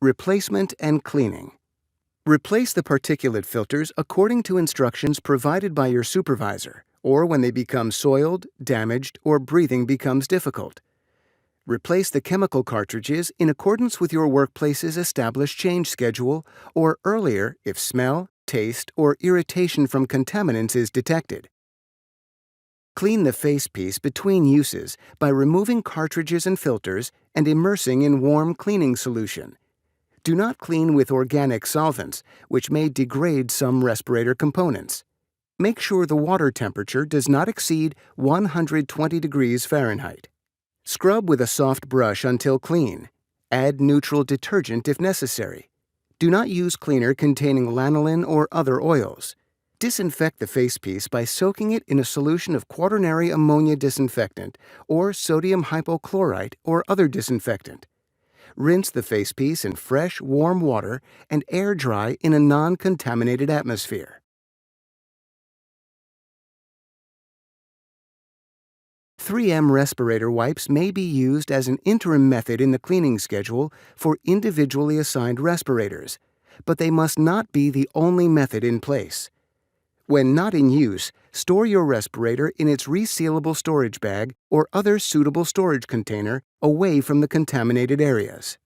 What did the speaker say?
Replacement and cleaning. Replace the particulate filters according to instructions provided by your supervisor, or when they become soiled, damaged, or breathing becomes difficult. Replace the chemical cartridges in accordance with your workplace's established change schedule, or earlier if smell, taste, or irritation from contaminants is detected. Clean the facepiece between uses by removing cartridges and filters and immersing in warm cleaning solution. Do not clean with organic solvents, which may degrade some respirator components. Make sure the water temperature does not exceed 120 degrees Fahrenheit. Scrub with a soft brush until clean. Add neutral detergent if necessary. Do not use cleaner containing lanolin or other oils. Disinfect the facepiece by soaking it in a solution of quaternary ammonia disinfectant or sodium hypochlorite or other disinfectant. Rinse the facepiece in fresh, warm water and air dry in a non-contaminated atmosphere. 3M respirator wipes may be used as an interim method in the cleaning schedule for individually assigned respirators, but they must not be the only method in place. When not in use, store your respirator in its resealable storage bag or other suitable storage container away from the contaminated areas.